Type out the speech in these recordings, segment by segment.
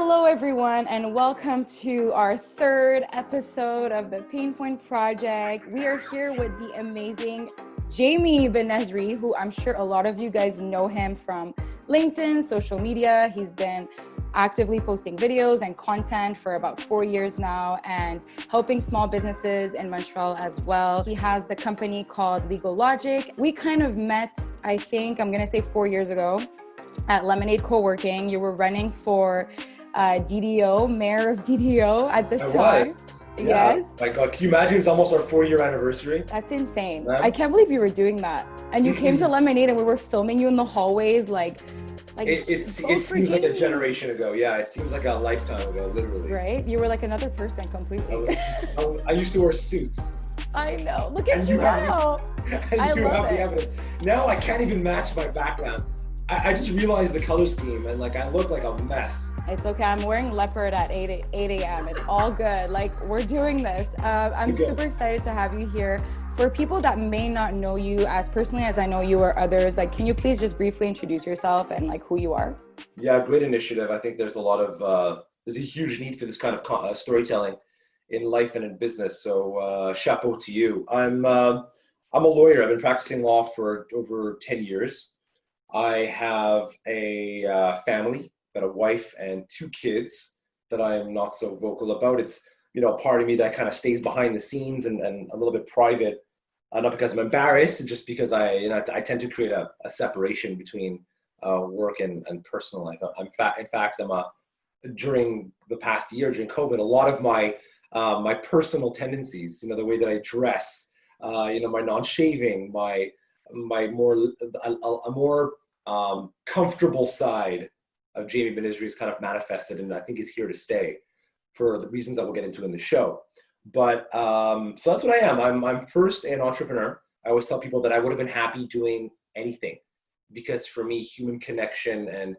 Hello, everyone, and welcome to our third episode of the Pain Point Project. We are here with the amazing Jamie Benizri, who I'm sure a lot of you guys know him from LinkedIn, social media. He's been actively posting videos and content for about 4 years now and helping small businesses in Montreal as well. He has the company called Logik. We kind of met, I think, I'm gonna say 4 years ago at Lemonade Co-working. You were running for DDO, mayor of DDO at the time. Yeah. Yes. My God, can you imagine? It's almost our 4-year anniversary. That's insane. Man. I can't believe you were doing that. And you came to Lemonade and we were filming you in the hallways It seems like a generation ago. Yeah, it seems like a lifetime ago, literally. Right? You were like another person completely. I used to wear suits. I know. Look at you now. I love it. Evidence. Now I can't even match my background. I just realized the color scheme and I look like a mess. It's okay. I'm wearing leopard at 8 a.m. It's all good. We're doing this. I'm super excited to have you here. For people that may not know you as personally as I know you or others, can you please just briefly introduce yourself and who you are? Yeah, great initiative. I think there's a huge need for this kind of storytelling in life and in business. So chapeau to you. I'm a lawyer. I've been practicing law for over 10 years. I have a family, got a wife and 2 kids that I'm not so vocal about. It's, part of me that kind of stays behind the scenes and a little bit private, not because I'm embarrassed, just because I tend to create a separation between work and personal life. In fact, during the past year, during COVID, a lot of my personal tendencies, the way that I dress, my non-shaving, my more comfortable side of Jamie Benizri is kind of manifested, and I think is here to stay for the reasons that we'll get into in the show. But so that's what I am. I'm first an entrepreneur. I always tell people that I would have been happy doing anything, because for me, human connection and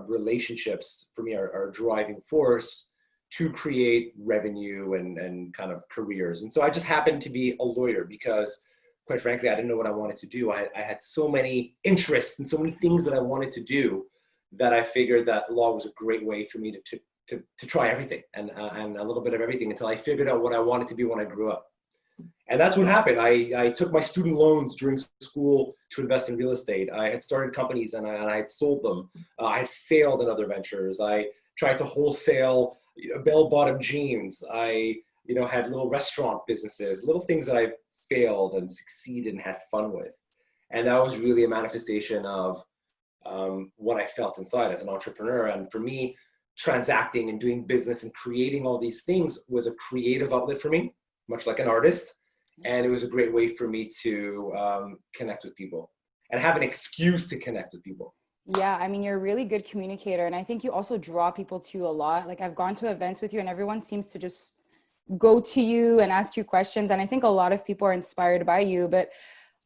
relationships for me are a driving force to create revenue and kind of careers. And so I just happened to be a lawyer because, quite frankly, I didn't know what I wanted to do. I had so many interests and so many things that I wanted to do that I figured that law was a great way for me to try everything and a little bit of everything until I figured out what I wanted to be when I grew up. And that's what happened. I took my student loans during school to invest in real estate. I had started companies and I had sold them. I had failed in other ventures. I tried to wholesale bell-bottom jeans. I had little restaurant businesses, little things that I failed and succeeded and had fun with. And that was really a manifestation of what I felt inside as an entrepreneur. And for me, transacting and doing business and creating all these things was a creative outlet for me, much like an artist. And it was a great way for me to connect with people and have an excuse to connect with people. Yeah, I mean, you're a really good communicator. And I think you also draw people to you a lot. I've gone to events with you and everyone seems to just go to you and ask you questions. And I think a lot of people are inspired by you. But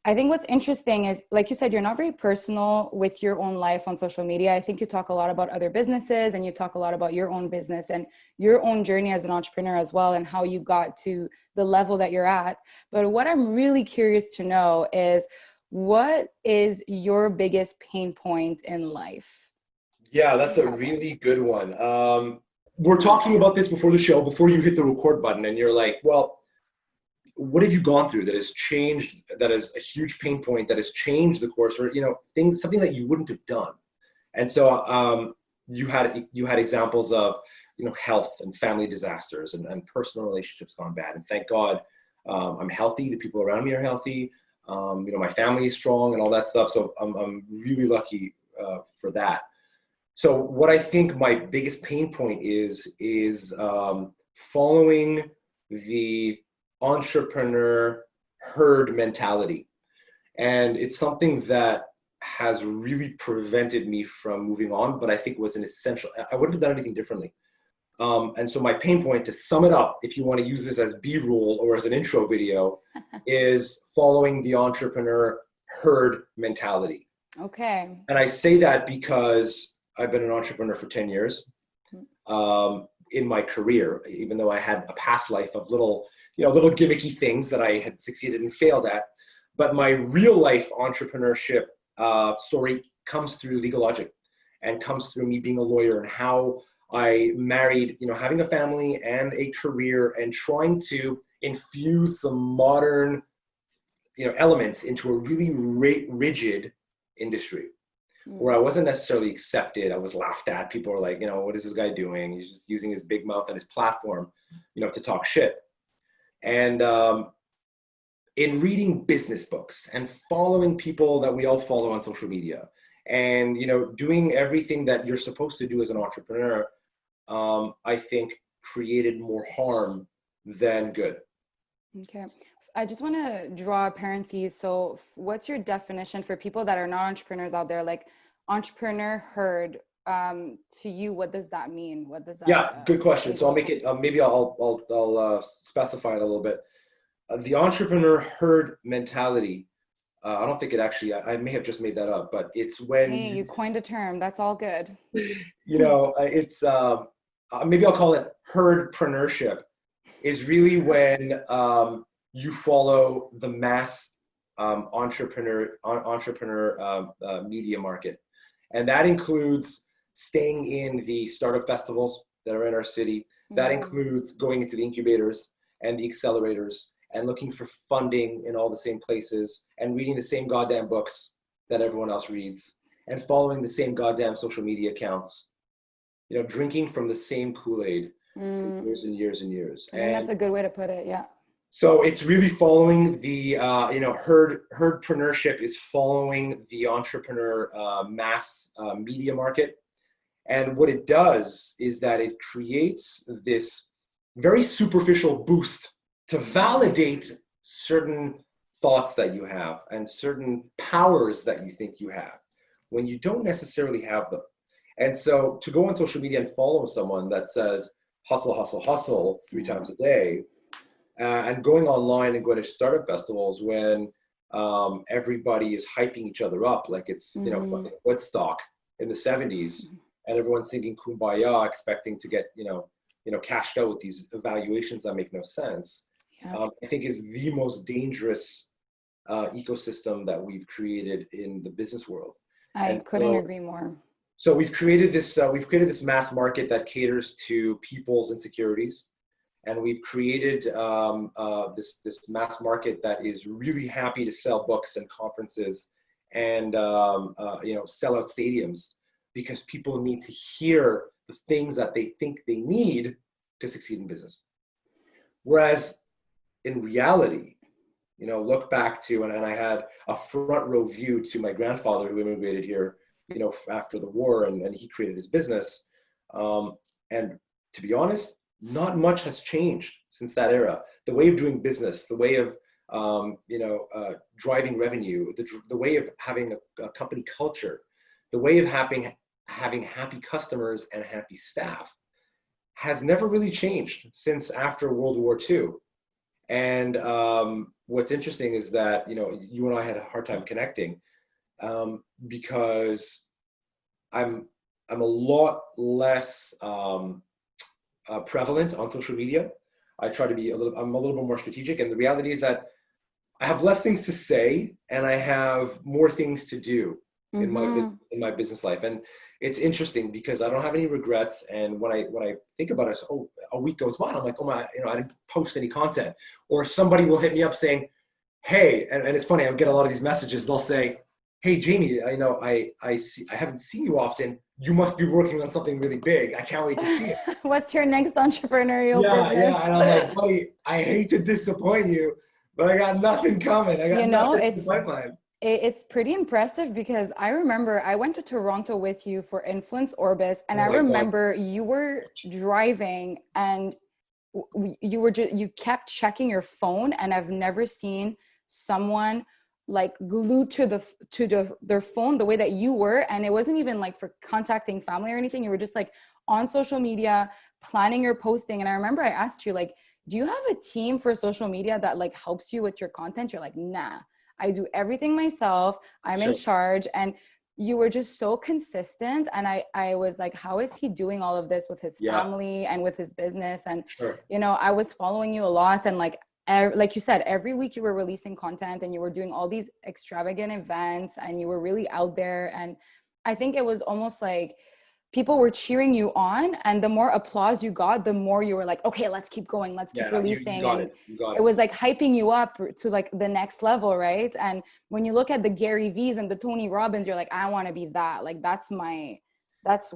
I think what's interesting is, like you said, you're not very personal with your own life on social media. I think you talk a lot about other businesses and you talk a lot about your own business and your own journey as an entrepreneur as well and how you got to the level that you're at. But what I'm really curious to know is, what is your biggest pain point in life? Yeah, that's a really good one. We're talking about this before the show, before you hit the record button, and you're like, well, what have you gone through that has changed, that is a huge pain point, that has changed the course, or, something that you wouldn't have done? And so you had examples of, health and family disasters and personal relationships gone bad. And thank God I'm healthy. The people around me are healthy. My family is strong and all that stuff. So I'm really lucky for that. So what I think my biggest pain point is following the entrepreneur herd mentality. And it's something that has really prevented me from moving on, but I think was an essential. I wouldn't have done anything differently. And so my pain point, to sum it up, if you want to use this as B-roll or as an intro video, is following the entrepreneur herd mentality. Okay. And I say that because I've been an entrepreneur for 10 years in my career, even though I had a past life of little gimmicky things that I had succeeded and failed at. But my real life entrepreneurship story comes through Logik and comes through me being a lawyer and how I married, having a family and a career and trying to infuse some modern, elements into a really rigid industry where I wasn't necessarily accepted. I was laughed at. People were like, what is this guy doing? He's just using his big mouth and his platform, to talk shit. And in reading business books and following people that we all follow on social media and, doing everything that you're supposed to do as an entrepreneur, I think created more harm than good. Okay. I just want to draw a parenthesis. So what's your definition for people that are not entrepreneurs out there? Like entrepreneur herd, to you, what does that mean? What does that? Yeah, good question. So I'll make it, maybe I'll specify it a little bit. The entrepreneur herd mentality, I don't think it actually, I may have just made that up, but it's when you coined a term. That's all good. It's, maybe I'll call it herdpreneurship, is really when you follow the mass entrepreneur media market. And that includes staying in the startup festivals that are in our city. That includes going into the incubators and the accelerators and looking for funding in all the same places and reading the same goddamn books that everyone else reads and following the same goddamn social media accounts, drinking from the same Kool-Aid for years and years and years. And that's a good way to put it. Yeah. So it's really following the, herdpreneurship is following the entrepreneur mass media market. And what it does is that it creates this very superficial boost to validate certain thoughts that you have and certain powers that you think you have when you don't necessarily have them. And so to go on social media and follow someone that says, hustle, hustle, hustle 3 times a day, and going online and going to startup festivals when everybody is hyping each other up like it's, fucking Woodstock in the 70s, and everyone's singing Kumbaya, expecting to get, cashed out with these evaluations that make no sense. I think is the most dangerous ecosystem that we've created in the business world. I couldn't agree more. So we've created this mass market that caters to people's insecurities, and we've created this mass market that is really happy to sell books and conferences and sell out stadiums because people need to hear the things that they think they need to succeed in business. Whereas in reality, look back to, and I had a front row view to my grandfather who immigrated here, after the war, and he created his business. And to be honest, not much has changed since that era. The way of doing business, the way of, driving revenue, the way of having a company culture, the way of having happy customers and happy staff has never really changed since after World War II. And what's interesting is that, you and I had a hard time connecting because I'm a lot less prevalent on social media. I try to be I'm a little bit more strategic. And the reality is that I have less things to say and I have more things to do in my business life. And it's interesting because I don't have any regrets. And when I think about it, a week goes by, I'm like, oh my, I didn't post any content. Or somebody will hit me up saying, hey, and it's funny, I get a lot of these messages. They'll say, hey, Jamie, I haven't seen you often. You must be working on something really big. I can't wait to see it. What's your next entrepreneurial business? Yeah. And I'm like, buddy, I hate to disappoint you, but I got nothing coming. I got nothing in the pipeline. It's pretty impressive because I remember I went to Toronto with you for Influence Orbis, and I remember you were driving and you kept checking your phone, and I've never seen someone like glued to their phone the way that you were. And it wasn't even like for contacting family or anything. You were just like on social media planning your posting. And I remember I asked you, like, do you have a team for social media that like helps you with your content? You're like, nah, I do everything myself. I'm in charge. And you were just so consistent. And I was like, how is he doing all of this with his family and with his business? And, I was following you a lot. And like you said, every week you were releasing content and you were doing all these extravagant events and you were really out there. And I think it was almost like people were cheering you on, and the more applause you got, the more you were like, okay, let's keep going, let's keep releasing. You got and it. it was like hyping you up to like the next level, right? And when you look at the Gary V's and the Tony Robbins, you're like, I want to be that. Like that's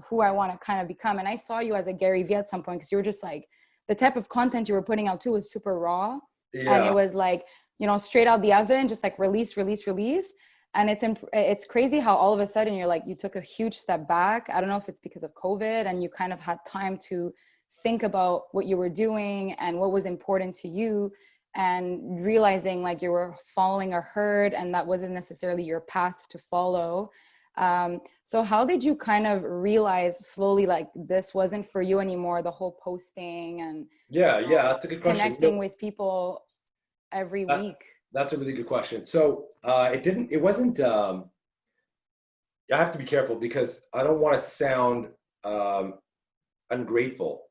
who I want to kind of become. And I saw you as a Gary V at some point, because you were just like, the type of content you were putting out too was super raw. And it was like, you know, straight out the oven, just like release. And it's crazy how all of a sudden you're like, you took a huge step back. I don't know if it's because of COVID and you kind of had time to think about what you were doing and what was important to you, and realizing like you were following a herd and that wasn't necessarily your path to follow. So how did you kind of realize slowly, like this wasn't for you anymore, the whole posting and that's a good question. Connecting with people every week? That's a really good question. So it wasn't, I have to be careful because I don't want to sound ungrateful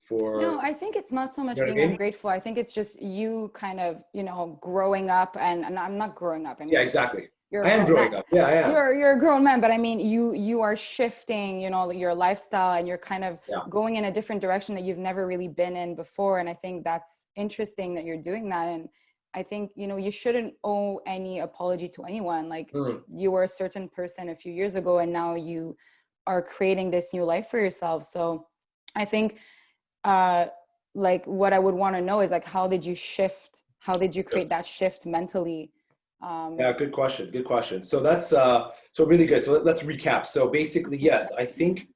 for. No, I think it's not so much being ungrateful. I think it's just you kind of, you know, growing up, and I'm not growing up. I mean, Exactly. I am growing up. Yeah, I am. You're a grown man, but I mean, you are shifting, you know, your lifestyle, and you're kind of going in a different direction that you've never really been in before. And I think that's interesting that you're doing that. And I think, you know, you shouldn't owe any apology to anyone. Like you were a certain person a few years ago, and now you are creating this new life for yourself. So I think like what I would want to know is like, how did you shift? How did you create that shift mentally? Good question. So that's so really good. So let's recap. So basically, yes, I think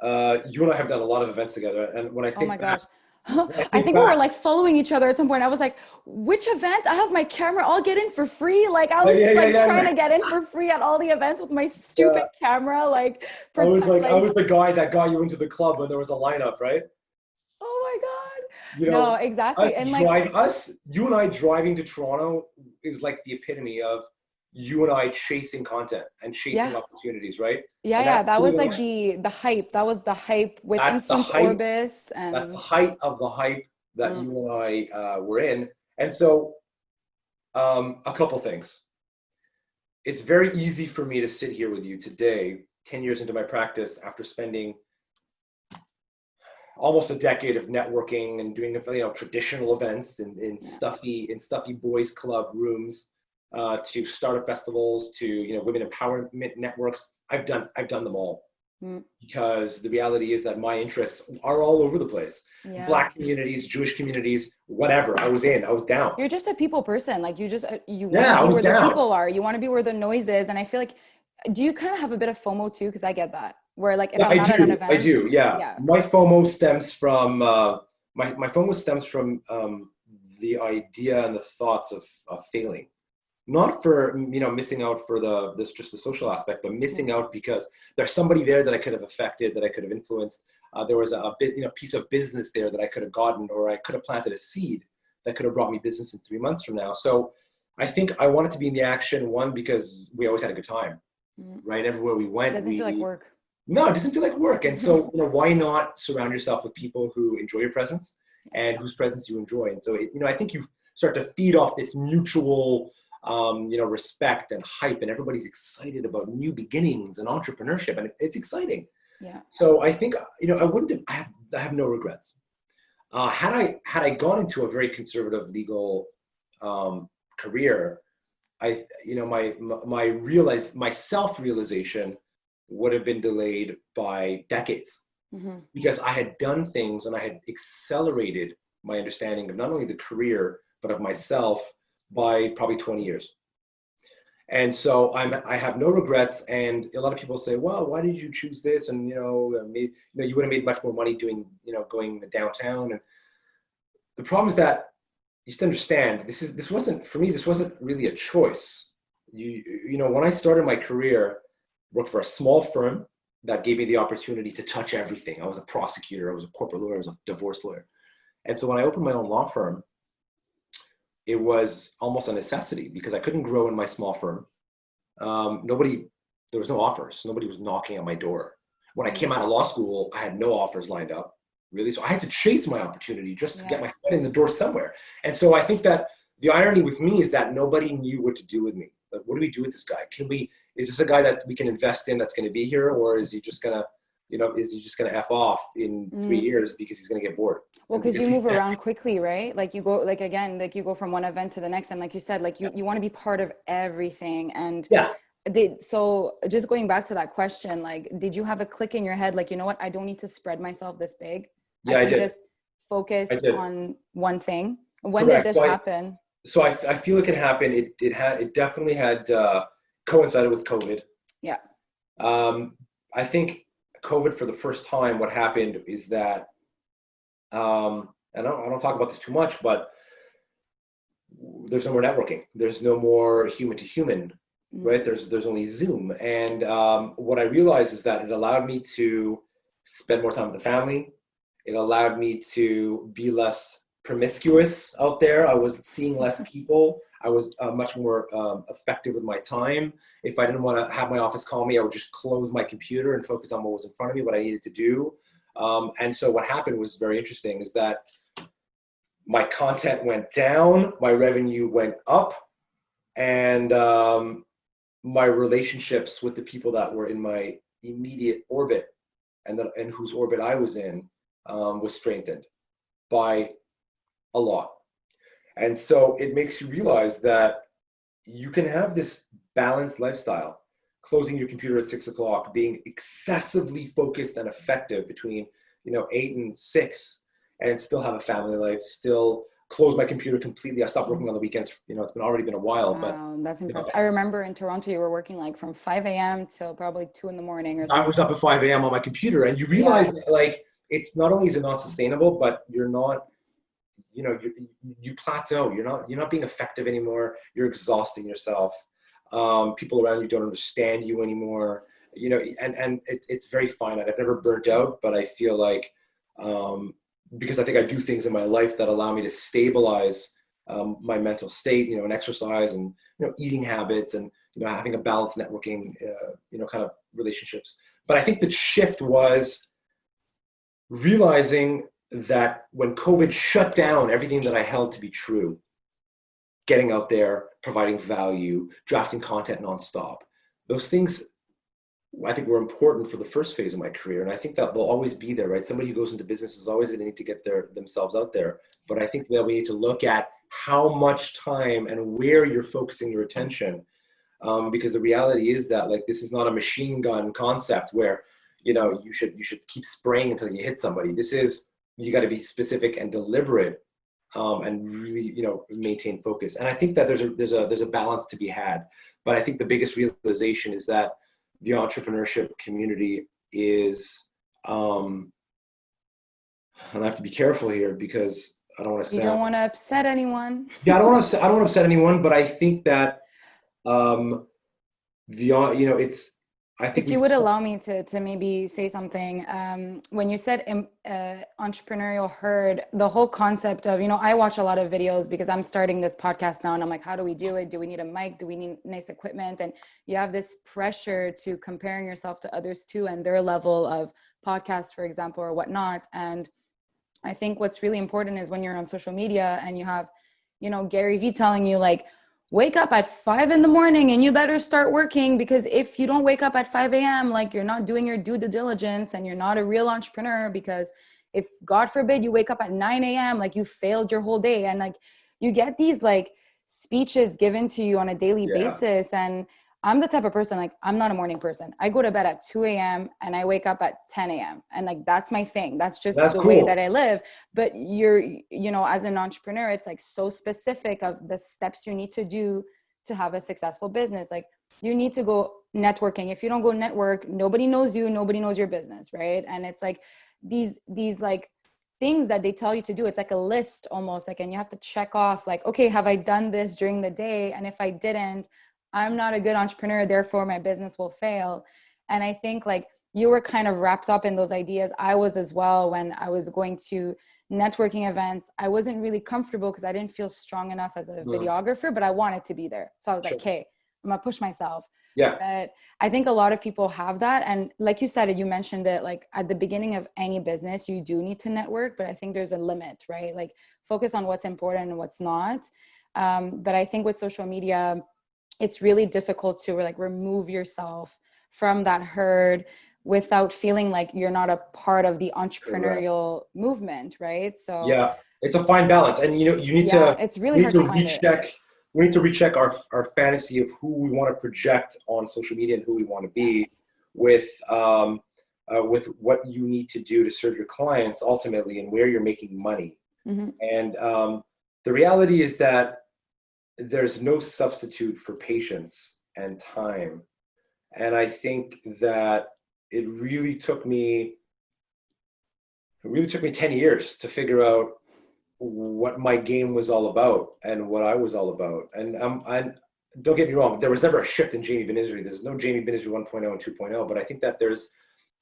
you and I have done a lot of events together. And when I think, oh my gosh. I think we were like following each other at some point. I was like, which event? I have my camera. I'll get in for free. Like I was trying to get in for free at all the events with my stupid camera. Like I was the guy that got you into the club when there was a lineup, right? Oh my God. You know, no, exactly. And you and I driving to Toronto is like the epitome of you and I chasing content and chasing opportunities, right? That was like the hype. That was the hype with Influence Orbis. And that's the height of the hype that you and I were in. And so a couple things. It's very easy for me to sit here with you today, 10 years into my practice, after spending almost a decade of networking and doing, you know, traditional events in stuffy boys club rooms, to startup festivals, to, you know, women empowerment networks. I've done them all, because the reality is that my interests are all over the place. Black communities, Jewish communities, whatever. I was down. You're just a people person. Like you want to be where the people are. You want to be where the noise is. And I feel like, do you kind of have a bit of FOMO too? Because I get that. Where like if I'm not at an event. I do. My FOMO stems from my FOMO stems from the idea and the thoughts of failing. Not for, you know, missing out for just the social aspect, but missing out because there's somebody there that I could have affected, that I could have influenced. There was a bit, you know, piece of business there that I could have gotten, or I could have planted a seed that could have brought me business in 3 months from now. So I think I wanted to be in the action, one, because we always had a good time, right? Everywhere we went. It doesn't feel like work. No, it doesn't feel like work. And so, you know, why not surround yourself with people who enjoy your presence and whose presence you enjoy? And so, you know, I think you start to feed off this mutual, you know, respect and hype, and everybody's excited about new beginnings and entrepreneurship, and it's exciting. Yeah. So I think, you know, I have no regrets. Had I gone into a very conservative legal career, my self-realization would have been delayed by decades, because I had done things and I had accelerated my understanding of not only the career, but of myself by probably 20 years. And so I have no regrets. And a lot of people say, well, why did you choose this? And, you know, maybe, you know, you would have made much more money doing, you know, going downtown. And the problem is that you have to understand, this wasn't really a choice. You know, when I started my career, worked for a small firm that gave me the opportunity to touch everything. I was a prosecutor, I was a corporate lawyer, I was a divorce lawyer. And so when I opened my own law firm, it was almost a necessity because I couldn't grow in my small firm. There was no offers. Nobody was knocking on my door. When I came out of law school, I had no offers lined up, really. So I had to chase my opportunity just to get my foot in the door somewhere. And so I think that the irony with me is that nobody knew what to do with me. Like, what do we do with this guy? Is this a guy that we can invest in that's going to be here? Or is he just going to is he just going to F off in 3 years because he's going to get bored? Well, because you move around quickly, right? Like you go, like again, like you go from one event to the next, and like you said, like you want to be part of everything. And so just going back to that question, like, did you have a click in your head, like, you know what, I don't need to spread myself this big. Yeah, I can just focus on one thing. When did this happen? So I feel it can happen. It definitely had coincided with COVID. Yeah. I think COVID, for the first time, what happened is that, and I don't talk about this too much, but there's no more networking. There's no more human to human, right? There's only Zoom. And what I realized is that it allowed me to spend more time with the family. It allowed me to be less promiscuous out there. I was seeing less people. I was much more effective with my time. If I didn't want to have my office call me, I would just close my computer and focus on what was in front of me, what I needed to do. And so what happened was very interesting, is that my content went down, my revenue went up, and my relationships with the people that were in my immediate orbit and whose orbit I was in was strengthened by a lot. And so it makes you realize that you can have this balanced lifestyle, closing your computer at 6 o'clock, being excessively focused and effective between 8 and 6, and still have a family life, still close my computer completely. I stopped working on the weekends. It's already been a while. Wow, but that's impressive. I remember in Toronto, you were working like from 5 a.m. till probably 2 in the morning or something. I was up at 5 a.m. on my computer, and you realize that, like, it's not only is it not sustainable, but you're not, you plateau. You're not being effective anymore. You're exhausting yourself. People around you don't understand you anymore. And it's very finite. I've never burnt out, but I feel like, because I think I do things in my life that allow me to stabilize my mental state, and exercise and, eating habits and, having a balanced networking, kind of relationships. But I think the shift was realizing that when COVID shut down everything that I held to be true, getting out there, providing value, drafting content nonstop, those things I think were important for the first phase of my career. And I think that they'll always be there, right? Somebody who goes into business is always going to need to get themselves out there. But I think that we need to look at how much time and where you're focusing your attention. Because the reality is that, like, this is not a machine gun concept where, you should keep spraying until you hit somebody. This is, you got to be specific and deliberate, and really, maintain focus. And I think that there's a balance to be had. But I think the biggest realization is that the entrepreneurship community is, and I have to be careful here because I don't want to. You don't want to upset anyone. Yeah, I don't want to upset anyone, but I think that, it's. I think if you would allow me to maybe say something, when you said entrepreneurial herd, the whole concept of, I watch a lot of videos because I'm starting this podcast now, and I'm like, how do we do it? Do we need a mic? Do we need nice equipment? And you have this pressure to comparing yourself to others too, and their level of podcast, for example, or whatnot. And I think what's really important is when you're on social media and you have, Gary Vee telling you, like, wake up at 5 in the morning and you better start working, because if you don't wake up at 5 a.m., like, you're not doing your due diligence and you're not a real entrepreneur. Because if, God forbid, you wake up at 9 a.m., like, you failed your whole day. And like, you get these like speeches given to you on a daily basis. And I'm the type of person, like, I'm not a morning person. I go to bed at 2 a.m. and I wake up at 10 a.m. And like, that's my thing. That's just the way that I live. But you're, as an entrepreneur, it's like so specific of the steps you need to do to have a successful business. Like, you need to go networking. If you don't go network, nobody knows you, nobody knows your business, right? And it's like these like things that they tell you to do. It's like a list almost, like, and you have to check off, like, okay, have I done this during the day? And if I didn't, I'm not a good entrepreneur, therefore my business will fail. And I think, like, you were kind of wrapped up in those ideas. I was as well. When I was going to networking events, I wasn't really comfortable because I didn't feel strong enough as a videographer, but I wanted to be there. So I was like, okay, I'm gonna push myself. Yeah. But I think a lot of people have that. And like you said, you mentioned it, like, at the beginning of any business, you do need to network, but I think there's a limit, right? Like, focus on what's important and what's not. But I think with social media, it's really difficult to, like, remove yourself from that herd without feeling like you're not a part of the Correct. entrepreneurial movement, right? So Yeah, it's a fine balance, and you need yeah, to it's really hard to find it. recheck. We need to recheck our fantasy of who we want to project on social media and who we want to Yeah. be with what you need to do to serve your clients ultimately, and where you're making money. Mm-hmm. And the reality is that there's no substitute for patience and time. And I think that it really took me 10 years to figure out what my game was all about and what I was all about. And I don't get me wrong, there was never a shift in Jamie Benizri. There's no Jamie Benizri 1.0 and 2.0, but I think that there's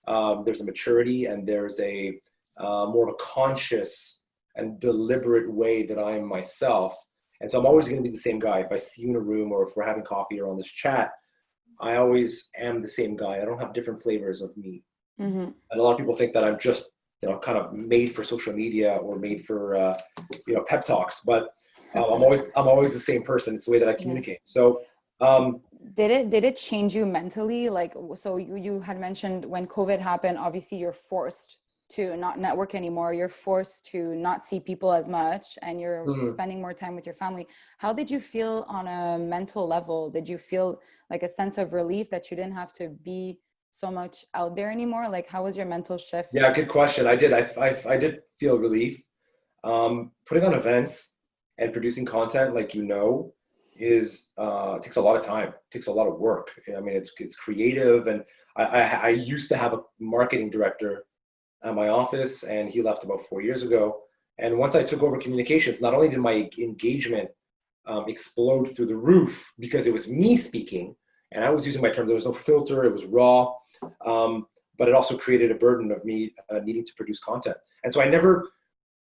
a maturity, and there's a more of a conscious and deliberate way that I am myself. And so I'm always going to be the same guy. If I see you in a room, or if we're having coffee or on this chat, I always am the same guy. I don't have different flavors of me. Mm-hmm. And a lot of people think that I'm just, kind of made for social media or made for, pep talks. But I'm always the same person. It's the way that I communicate. Yeah. So did it change you mentally? Like, so you had mentioned when COVID happened, obviously you're forced to not network anymore. You're forced to not see people as much, and you're spending more time with your family. How did you feel on a mental level? Did you feel like a sense of relief that you didn't have to be so much out there anymore? Like, how was your mental shift? Yeah, good question. I did. I did feel relief. Putting on events and producing content, like, is takes a lot of time, takes a lot of work. I mean, it's creative, and I used to have a marketing director at my office, and he left about 4 years ago. And once I took over communications, not only did my engagement explode through the roof because it was me speaking, and I was using my terms. There was no filter; it was raw. But it also created a burden of me needing to produce content. And so I never,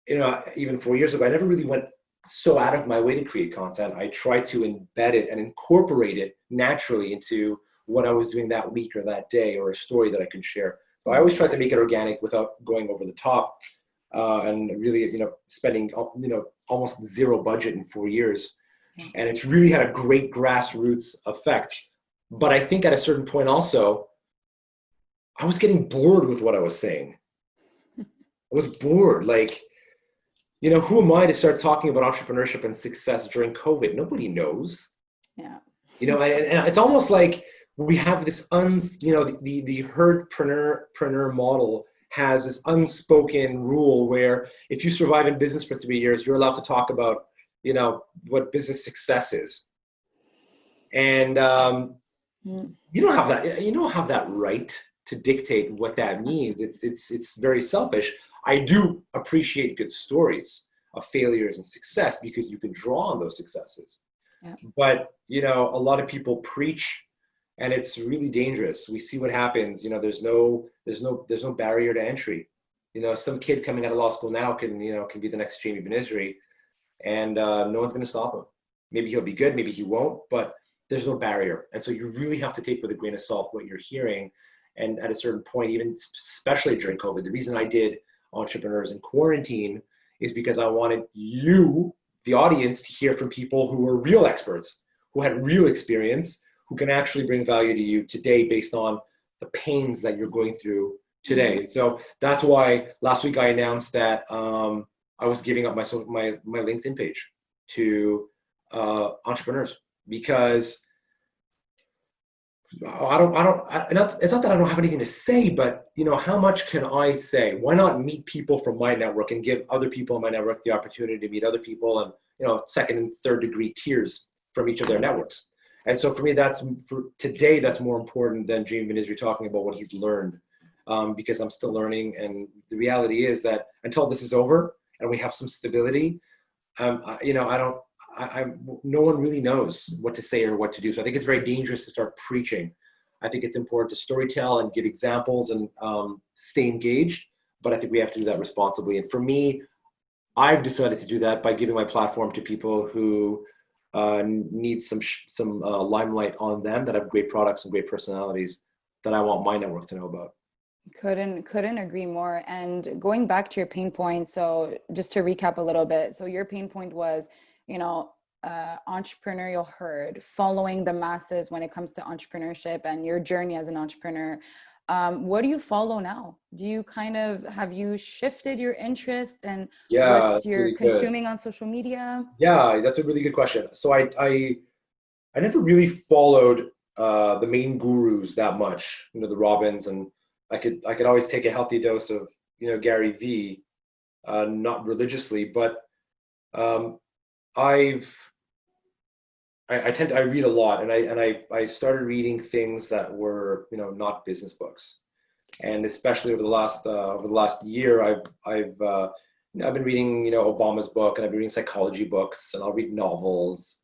even 4 years ago, I never really went so out of my way to create content. I tried to embed it and incorporate it naturally into what I was doing that week or that day, or a story that I could share. So I always tried to make it organic without going over the top, and really, spending, almost zero budget in 4 years. And it's really had a great grassroots effect. But I think at a certain point also, I was getting bored with what I was saying. I was bored. Like, who am I to start talking about entrepreneurship and success during COVID? Nobody knows. Yeah. And it's almost like we have this the herdpreneur model has this unspoken rule where if you survive in business for 3 years, you're allowed to talk about, what business success is. And you don't have that. You don't have that right to dictate what that means. It's very selfish. I do appreciate good stories of failures and success because you can draw on those successes. Yeah. But a lot of people preach, and it's really dangerous. We see what happens. There's no barrier to entry. Some kid coming out of law school now can be the next Jamie Benizri, and no one's going to stop him. Maybe he'll be good, maybe he won't, but there's no barrier. And so you really have to take with a grain of salt what you're hearing. And at a certain point, even especially during COVID, the reason I did Entrepreneurs in Quarantine is because I wanted you, the audience, to hear from people who were real experts, who had real experience, who can actually bring value to you today based on the pains that you're going through today. So that's why last week I announced that I was giving up my LinkedIn page to entrepreneurs, because it's not that I don't have anything to say, but how much can I say? Why not meet people from my network and give other people in my network the opportunity to meet other people, and second and third degree tiers from each of their networks. And so for me, for today, that's more important than Jamie Benizri talking about what he's learned, because I'm still learning. And the reality is that until this is over and we have some stability, no one really knows what to say or what to do. So I think it's very dangerous to start preaching. I think it's important to storytell and give examples and stay engaged, but I think we have to do that responsibly. And for me, I've decided to do that by giving my platform to people who need some limelight on them, that have great products and great personalities that I want my network to know about. Couldn't agree more. And going back to your pain point, so just to recap a little bit, so your pain point was, entrepreneurial herd, following the masses when it comes to entrepreneurship and your journey as an entrepreneur. What do you follow now? Have you shifted your interest and Yeah, what that's you're really good. consuming on social media? Yeah, that's a really good question. So I never really followed the main gurus that much, the Robbins, and I could always take a healthy dose of Gary V, not religiously, but um, I've I read a lot, and I started reading things that were not business books, and especially over the last year, I've been reading Obama's book, and I've been reading psychology books, and I'll read novels,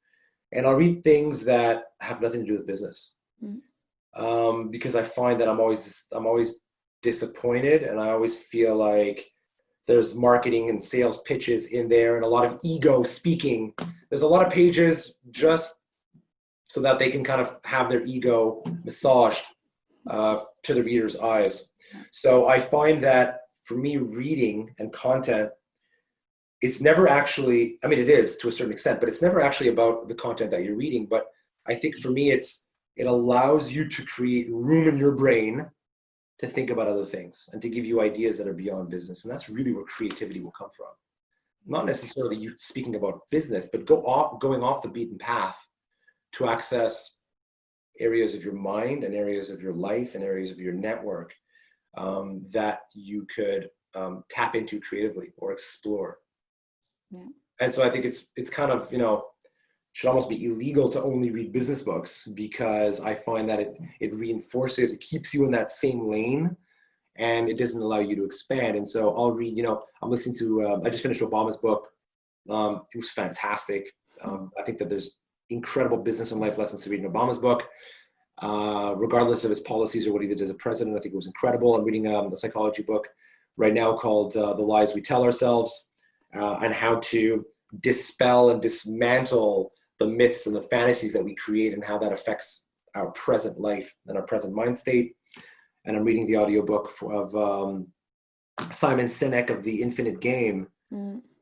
and I'll read things that have nothing to do with business, Mm. because I find that I'm always disappointed, and I always feel like there's marketing and sales pitches in there, and a lot of ego speaking. There's a lot of pages just so that they can kind of have their ego massaged to the reader's eyes. So I find that for me, reading and content, it's never actually, I mean, it is to a certain extent, but it's never actually about the content that you're reading. But I think for me, it allows you to create room in your brain to think about other things and to give you ideas that are beyond business. And that's really where creativity will come from. Not necessarily you speaking about business, but going off the beaten path to access areas of your mind and areas of your life and areas of your network that you could tap into creatively or explore. Yeah. And so I think it's kind of, should almost be illegal to only read business books, because I find that it reinforces, it keeps you in that same lane, and it doesn't allow you to expand. And so I'll read, I'm listening to, I just finished Obama's book. It was fantastic. I think that there's incredible business and life lessons to read in Obama's book, regardless of his policies or what he did as a president. I think it was incredible. I'm reading the psychology book right now called The Lies We Tell Ourselves, and how to dispel and dismantle the myths and the fantasies that we create, and how that affects our present life and our present mind state. And I'm reading the audiobook of Simon Sinek of The Infinite Game,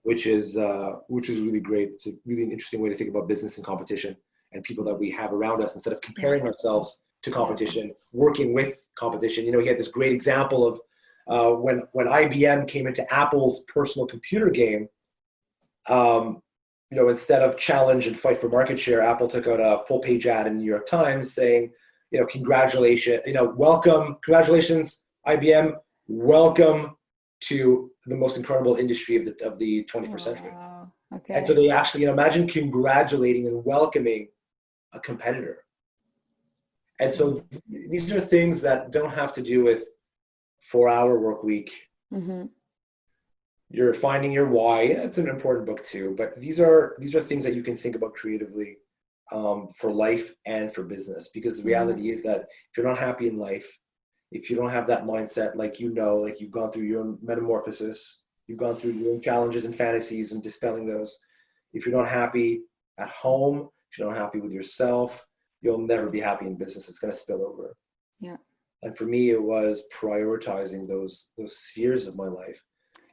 which is really great. It's a really interesting way to think about business and competition and people that we have around us, instead of comparing ourselves to competition, working with competition. He had this great example of when IBM came into Apple's personal computer game. Instead of challenge and fight for market share, Apple took out a full page ad in the New York Times saying, congratulations, congratulations, IBM, welcome to the most incredible industry of the 21st century. Okay. And so they actually, imagine congratulating and welcoming a competitor. And so these are things that don't have to do with 4-hour work week. Mm-hmm. You're finding your why. It's an important book too, but these are things that you can think about creatively for life and for business, because the reality is that if you're not happy in life, if you don't have that mindset, like you've gone through your own metamorphosis, you've gone through your own challenges and fantasies and dispelling those. If you're not happy at home, if you're not happy with yourself, you'll never be happy in business. It's going to spill over. Yeah. And for me, it was prioritizing those spheres of my life.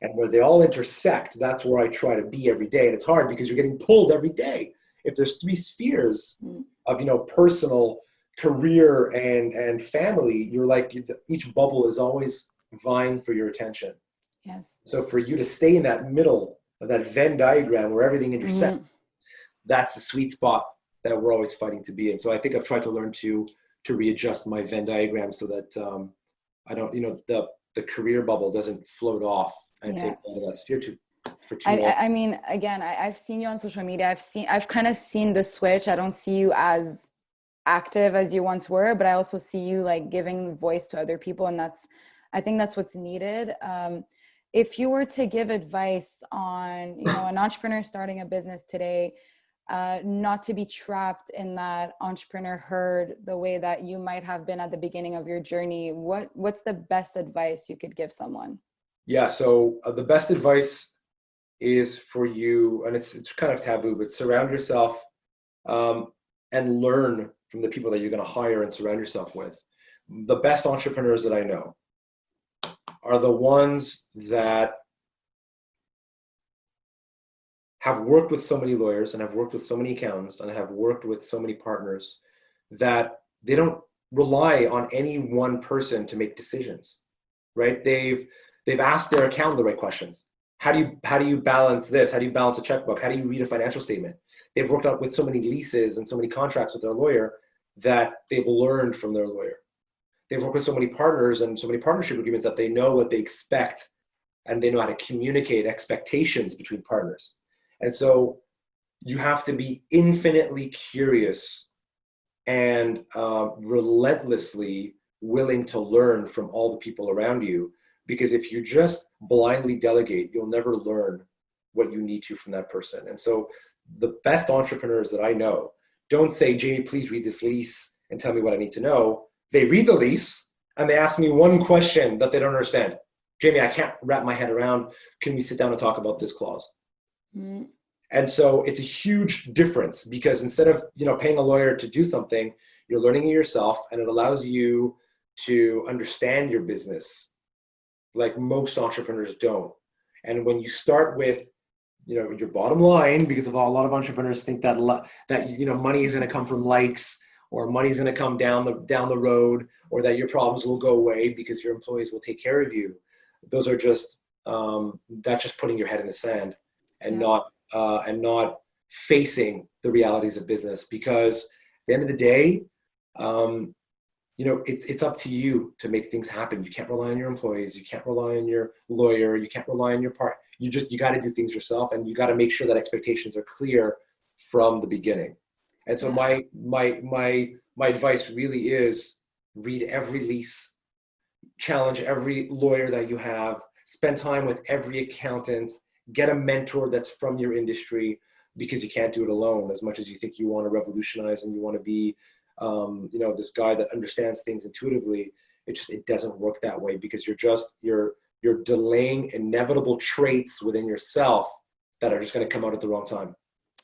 And where they all intersect, that's where I try to be every day. And it's hard because you're getting pulled every day. If there's 3 spheres of, personal, career, and family, you're like, each bubble is always vying for your attention. Yes. So for you to stay in that middle of that Venn diagram where everything intersects, that's the sweet spot that we're always fighting to be in. So I think I've tried to learn to readjust my Venn diagram so that I don't, the career bubble doesn't float off and take out of that sphere for too long. I mean, again, I've seen you on social media. I've kind of seen the switch. I don't see you as active as you once were, but I also see you like giving voice to other people. And I think that's what's needed. If you were to give advice on, an entrepreneur starting a business today, not to be trapped in that entrepreneur herd the way that you might have been at the beginning of your journey, what's the best advice you could give someone? Yeah, so the best advice is for you, and it's kind of taboo, but surround yourself and learn from the people that you're going to hire and surround yourself with. The best entrepreneurs that I know are the ones that have worked with so many lawyers and have worked with so many accountants and have worked with so many partners that they don't rely on any one person to make decisions, right? They've asked their accountant the right questions. How do you balance this? How do you balance a checkbook? How do you read a financial statement? They've worked out with so many leases and so many contracts with their lawyer that they've learned from their lawyer. They've worked with so many partners and so many partnership agreements that they know what they expect, and they know how to communicate expectations between partners. And so you have to be infinitely curious and relentlessly willing to learn from all the people around you, because if you just blindly delegate, you'll never learn what you need to from that person. And so the best entrepreneurs that I know don't say, Jamie, please read this lease and tell me what I need to know. They read the lease and they ask me one question that they don't understand. Jamie, I can't wrap my head around. Can we sit down and talk about this clause? Mm-hmm. And so it's a huge difference, because instead of, paying a lawyer to do something, you're learning it yourself, and it allows you to understand your business like most entrepreneurs don't. And when you start with, your bottom line, because of a lot of entrepreneurs think that money is going to come from likes, or money is going to come down the road, or that your problems will go away because your employees will take care of you. Those are just that's just putting your head in the sand and not facing the realities of business. Because at the end of the day, it's up to you to make things happen. You can't rely on your employees. You can't rely on your lawyer. You can't rely on your part. You got to do things yourself, and you got to make sure that expectations are clear from the beginning. And so my advice really is read every lease, challenge every lawyer that you have, spend time with every accountant, get a mentor that's from your industry, because you can't do it alone. As much as you think you want to revolutionize and you want to be this guy that understands things intuitively, it doesn't work that way, because you're delaying inevitable traits within yourself that are just going to come out at the wrong time.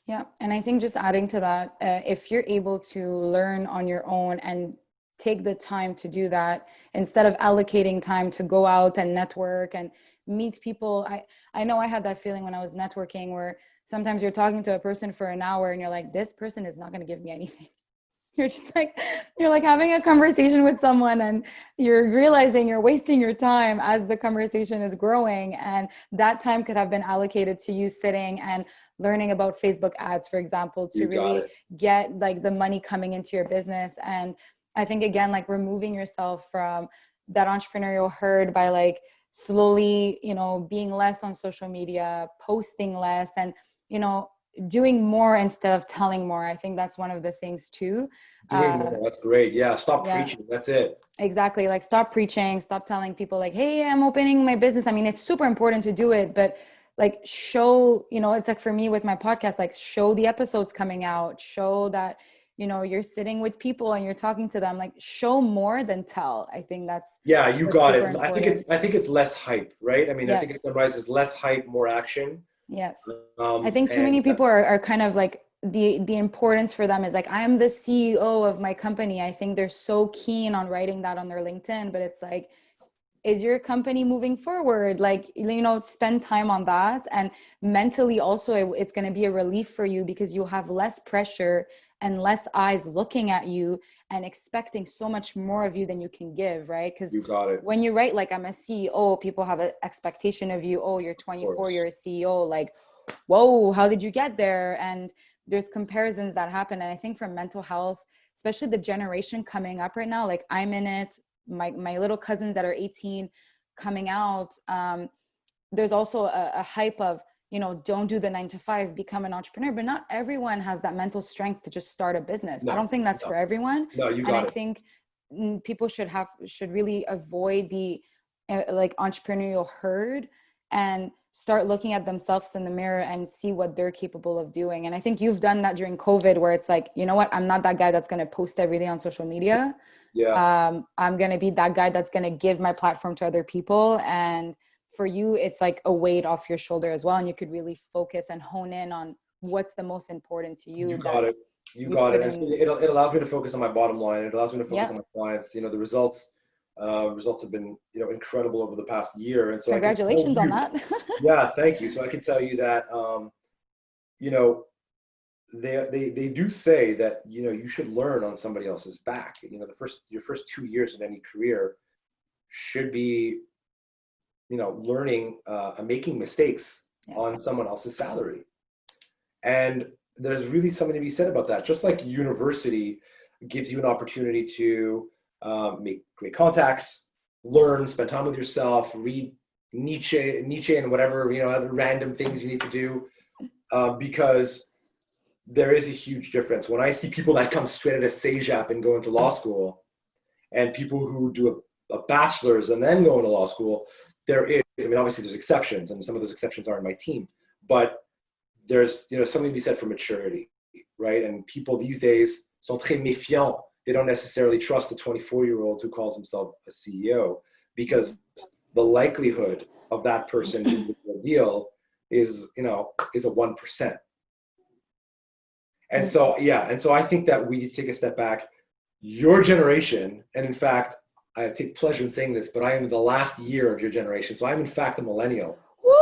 Yeah. And I think just adding to that, if you're able to learn on your own and take the time to do that, instead of allocating time to go out and network and meet people. I know I had that feeling when I was networking, where sometimes you're talking to a person for an hour and you're like, this person is not going to give me anything. You're like having a conversation with someone, and you're realizing you're wasting your time as the conversation is growing. And that time could have been allocated to you sitting and learning about Facebook ads, for example, to really get like the money coming into your business. And I think, again, like removing yourself from that entrepreneurial herd by like slowly, being less on social media, posting less, and, doing more instead of telling more. I think that's one of the things too. Doing more, that's great. Yeah, stop preaching. That's it. Exactly. Like stop preaching, stop telling people like, hey, I'm opening my business. I mean, it's super important to do it, but like show, it's like for me with my podcast, like show the episodes coming out, show that, you're sitting with people and you're talking to them, like show more than tell. I think that's you got it. Important. I think it's less hype, right? I mean, I think it's Sunrise is less hype, more action. Yes. I think too many people are kind of like the importance for them is like, I am the CEO of my company. I think they're so keen on writing that on their LinkedIn, but it's like, is your company moving forward? Like, spend time on that. And mentally also, it's going to be a relief for you, because you'll have less pressure and less eyes looking at you and expecting so much more of you than you can give, right? Because when you write, like, I'm a CEO, people have an expectation of you. Oh, you're 24, you're a CEO. Like, whoa, how did you get there? And there's comparisons that happen. And I think for mental health, especially the generation coming up right now, like I'm in it, my little cousins that are 18 coming out, there's also a hype of, don't do the 9-to-5, become an entrepreneur. But not everyone has that mental strength to just start a business. I don't think that's for everyone. No, you got it. I think people should really avoid the like entrepreneurial herd and start looking at themselves in the mirror and see what they're capable of doing. And I think you've done that during COVID, where it's like, you know what, I'm not that guy that's going to post every day on social media. Yeah. I'm going to be that guy that's going to give my platform to other people. And for you, it's like a weight off your shoulder as well. And you could really focus and hone in on what's the most important to you. You got it. It allows me to focus on my bottom line. It allows me to focus on my clients. The results have been, incredible over the past year. And so congratulations on that. Yeah, thank you. So I can tell you that, they do say that, you should learn on somebody else's back. Your first 2 years in any career should be, learning and making mistakes on someone else's salary. And there's really something to be said about that. Just like university gives you an opportunity to make great contacts, learn, spend time with yourself, read Nietzsche and whatever, other random things you need to do, because there is a huge difference. When I see people that come straight out of CEGEP and go into law school, and people who do a bachelor's and then go into law school, obviously there's exceptions, and some of those exceptions are in my team, but there's, something to be said for maturity, right? And people these days sont très méfiants. They don't necessarily trust a 24-year-old who calls himself a CEO, because the likelihood of that person doing the deal is a 1%. And so I think that we need to take a step back. Your generation, and in fact, I take pleasure in saying this, but I am the last year of your generation. So I'm in fact a millennial. Woo!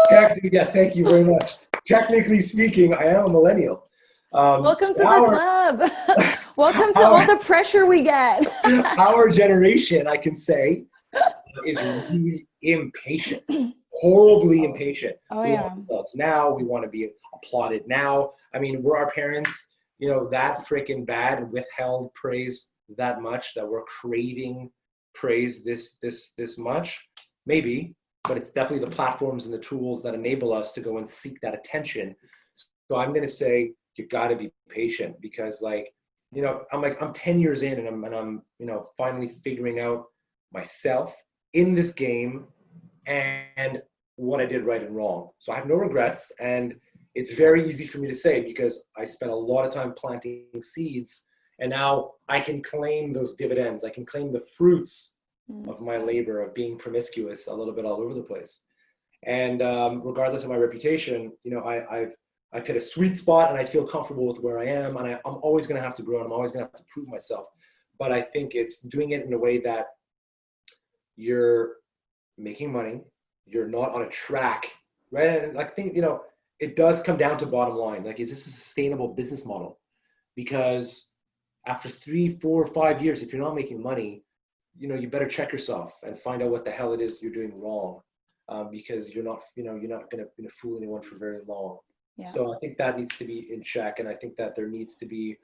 Yeah, thank you very much. Technically speaking, I am a millennial. Welcome to the club. Welcome to all the pressure we get. Our generation, I can say, is really impatient, horribly impatient. Oh, we yeah. want results now. We want to be applauded now. I mean, were our parents, that freaking bad and withheld praise that much that we're craving praise this much? Maybe, but it's definitely the platforms and the tools that enable us to go and seek that attention. So I'm going to say you got to be patient, because I'm 10 years in and I'm finally figuring out myself in this game and what I did right and wrong. So I have no regrets, and it's very easy for me to say because I spent a lot of time planting seeds, and now I can claim those dividends. I can claim the fruits of my labor of being promiscuous a little bit all over the place. And regardless of my reputation, I've hit a sweet spot, and I feel comfortable with where I am, and I'm always going to have to grow, and I'm always going to have to prove myself. But I think it's doing it in a way that you're making money, you're not on a track, right? And I think, it does come down to bottom line. Like, is this a sustainable business model? Because after 3, 4, 5 years, if you're not making money, you better check yourself and find out what the hell it is you're doing wrong, because you're not going to fool anyone for very long. Yeah. So I think that needs to be in check, and I think that there needs to be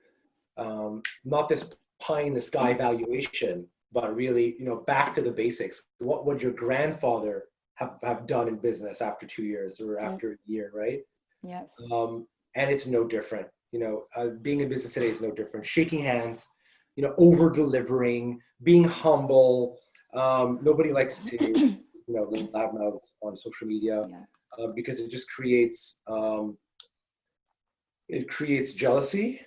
not this pie in the sky valuation, but really, back to the basics. What would your grandfather have done in business after 2 years or after a year, right? Yes. And it's no different. Being in business today is no different. Shaking hands, over delivering, being humble. Nobody likes to, loudmouth on social media, because it just creates jealousy,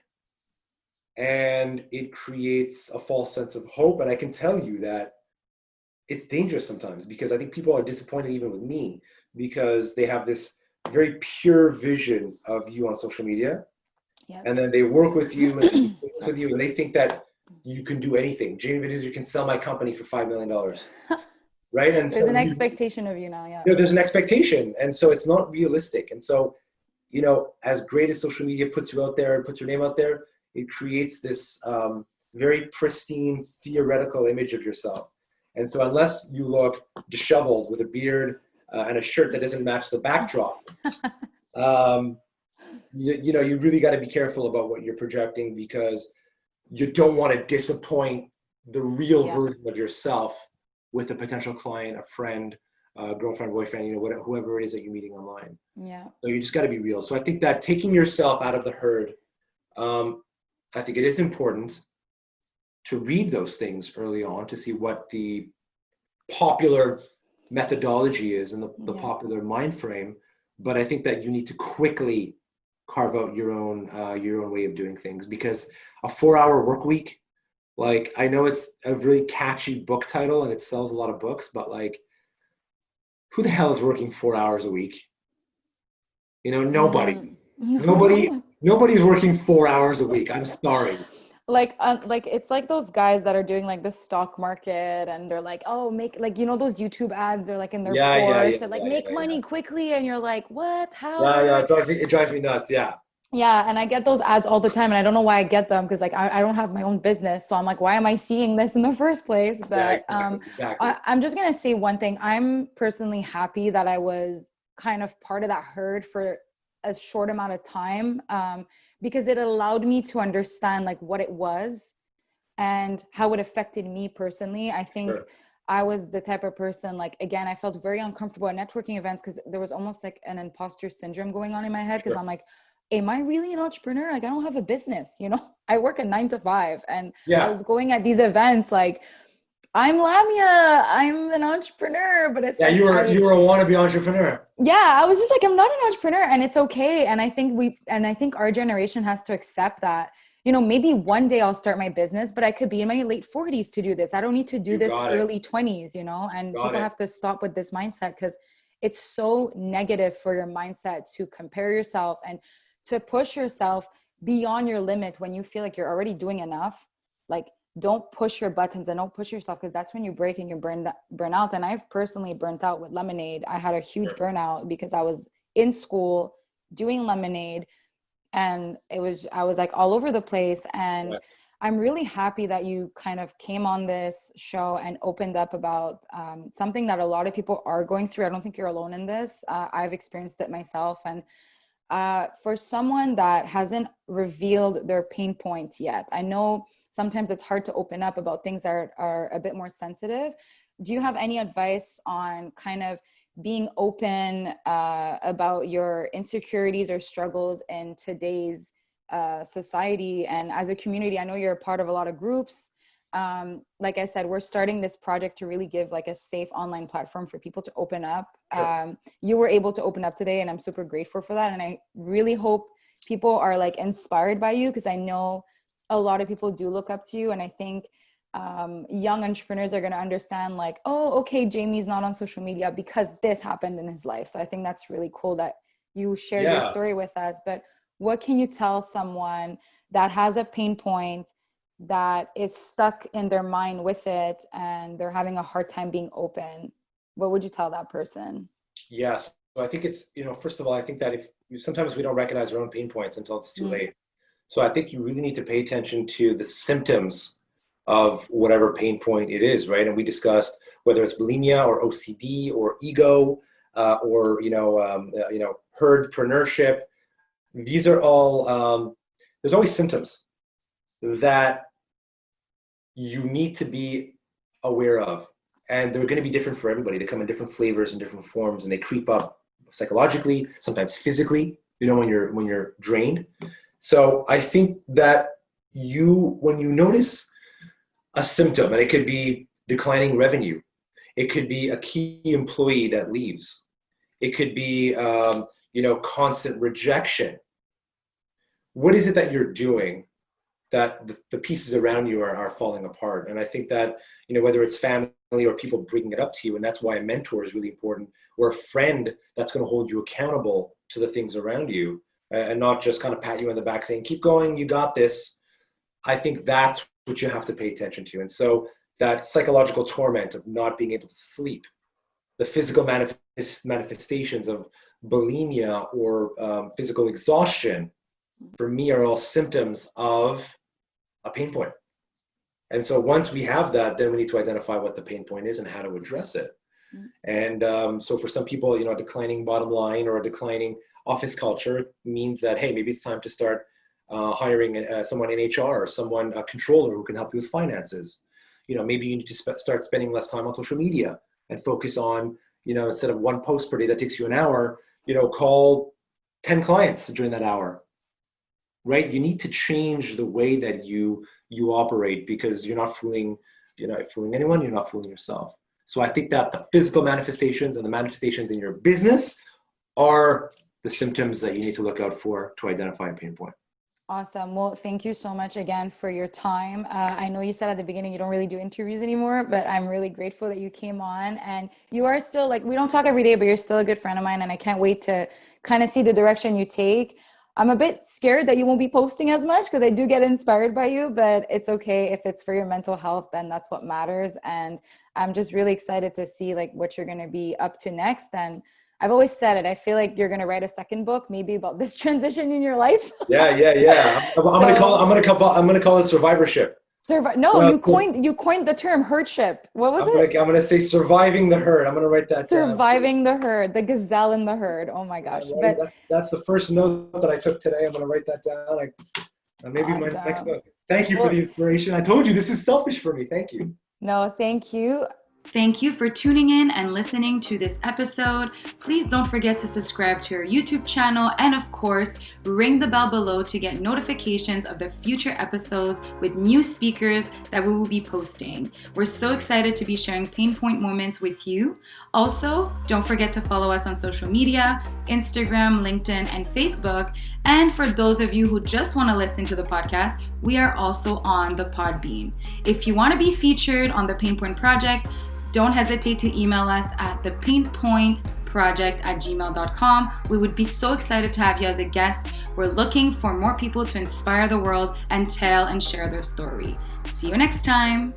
and it creates a false sense of hope. And I can tell you that it's dangerous sometimes, because I think people are disappointed even with me, because they have this very pure vision of you on social media. Yep. And then they work with you and they think that you can do anything. Jamie Benizri can sell my company for $5 million, right? And there's an expectation of you now, yeah. There's an expectation, and so it's not realistic. And so, as great as social media puts you out there and puts your name out there, it creates this very pristine theoretical image of yourself. And so unless you look disheveled with a beard and a shirt that doesn't match the backdrop, you really got to be careful about what you're projecting, because you don't want to disappoint the real version of yourself with a potential client, a friend, girlfriend, boyfriend, whoever it is that you're meeting online. Yeah. So you just got to be real. So I think that taking yourself out of the herd, I think it is important to read those things early on to see what the popular methodology is and the popular mind frame. But I think that you need to quickly carve out your own way of doing things, because a 4-hour work week, like, I know it's a really catchy book title and it sells a lot of books, but like, who the hell is working 4 hours a week? Nobody. Nobody's working 4 hours a week. I'm sorry. Like it's like those guys that are doing like the stock market, and they're like, oh, make like, those YouTube ads, they're like in their Porsche, they're like, make money quickly, and you're like, what? How? Yeah, it drives me nuts. Yeah. Yeah, and I get those ads all the time, and I don't know why I get them because like I don't have my own business, so I'm like, why am I seeing this in the first place? Yeah, But exactly. I'm just gonna say one thing. I'm personally happy that I was kind of part of that herd for a short amount of time, because it allowed me to understand like what it was and how it affected me personally. I think Sure, I was the type of person, like, again, I felt very uncomfortable at networking events because there was almost like an imposter syndrome going on in my head. Because sure. I'm like, am I really an entrepreneur? Like, I don't have a business, you know, I work a 9 to 5. And I Yeah, was going at these events like, I'm Lamia, I'm an entrepreneur. But it's yeah. like, You were a wannabe entrepreneur. yeah, I was just like, I'm not an entrepreneur, and it's okay. And I think our generation has to accept that, you know, maybe one day I'll start my business, but I could be in my late 40s to do this. I don't need to do You this got it. early 20s, you know, and Got people it. have to stop with this mindset because it's so negative for your mindset to compare yourself and to push yourself beyond your limit when you feel like you're already doing enough. Like, don't push your buttons and don't push yourself, because that's when you break and you burn out. And I've personally burnt out with lemonade. I had a huge Sure. burnout because I was in school doing lemonade, and I was like all over the place. And Yeah, I'm really happy that you kind of came on this show and opened up about something that a lot of people are going through. I don't think you're alone in this. I've experienced it myself. And for someone that hasn't revealed their pain points yet, I know sometimes it's hard to open up about things that are a bit more sensitive. Do you have any advice on kind of being open about your insecurities or struggles in today's society and as a community? I know you're a part of a lot of groups. Like I said, we're starting this project to really give like a safe online platform for people to open up. sure. You were able to open up today, and I'm super grateful for that. And I really hope people are like inspired by you, because I know a lot of people do look up to you. And I think young entrepreneurs are going to understand like, oh, okay, Jamie's not on social media because this happened in his life. So I think that's really cool that you shared your Yeah. story with us. But what can you tell someone that has a pain point, that is stuck in their mind with it, and they're having a hard time being open? What would you tell that person? Yes. So I think it's, first of all, I think that if sometimes we don't recognize our own pain points until it's too Mm, late. So I think you really need to pay attention to the symptoms of whatever pain point it is, right? And we discussed whether it's bulimia or OCD or ego, or herdpreneurship. These are all there's always symptoms that you need to be aware of, and they're going to be different for everybody. They come in different flavors and different forms, and they creep up psychologically, sometimes physically, when you're drained. So I think that when you notice a symptom, and it could be declining revenue, it could be a key employee that leaves, it could be constant rejection. What is it that you're doing that the pieces around you are falling apart? And I think that, whether it's family or people bringing it up to you, and that's why a mentor is really important, or a friend that's going to hold you accountable to the things around you, and not just kind of pat you on the back saying, keep going, you got this. I think that's what you have to pay attention to. And so that psychological torment of not being able to sleep, the physical manifestations of bulimia or physical exhaustion, for me, are all symptoms of a pain point. And so once we have that, then we need to identify what the pain point is and how to address it. mm, And so for some people, a declining bottom line or a declining office culture means that, hey, maybe it's time to start hiring someone in HR, or someone, a controller who can help you with finances. Maybe you need to start spending less time on social media and focus on, instead of one post per day that takes you an hour, call 10 clients during that hour, right? You need to change the way that you operate, because you're not fooling anyone, you're not fooling yourself. So I think that the physical manifestations and the manifestations in your business are the symptoms that you need to look out for to identify a pain point. awesome. Well, thank you so much again for your time. I know you said at the beginning you don't really do interviews anymore, but I'm really grateful that you came on. And you are still, like, we don't talk every day, but you're still a good friend of mine. And I can't wait to kind of see the direction you take. I'm a bit scared that you won't be posting as much because I do get inspired by you, but it's okay. If it's for your mental health, then that's what matters. And I'm just really excited to see like what you're going to be up to next. And I've always said it. I feel like you're going to write a second book, maybe about this transition in your life. Yeah. I'm gonna call it survivorship. You coined the term herdship. What was it? I'm gonna say surviving the herd. I'm gonna write that down. Surviving the herd, the gazelle in the herd. Oh my gosh! But that's the first note that I took today. I'm gonna write that down. Maybe my next note. Thank you for the inspiration. I told you this is selfish for me. Thank you. No, thank you. Thank you for tuning in and listening to this episode. Please don't forget to subscribe to our YouTube channel and of course, ring the bell below to get notifications of the future episodes with new speakers that we will be posting. We're so excited to be sharing pain point moments with you. Also, don't forget to follow us on social media, Instagram, LinkedIn, and Facebook. And for those of you who just want to listen to the podcast, we are also on the Podbean. If you want to be featured on the Pain Point Project, don't hesitate to email us at thepainpointproject@gmail.com. We would be so excited to have you as a guest. We're looking for more people to inspire the world and tell and share their story. See you next time.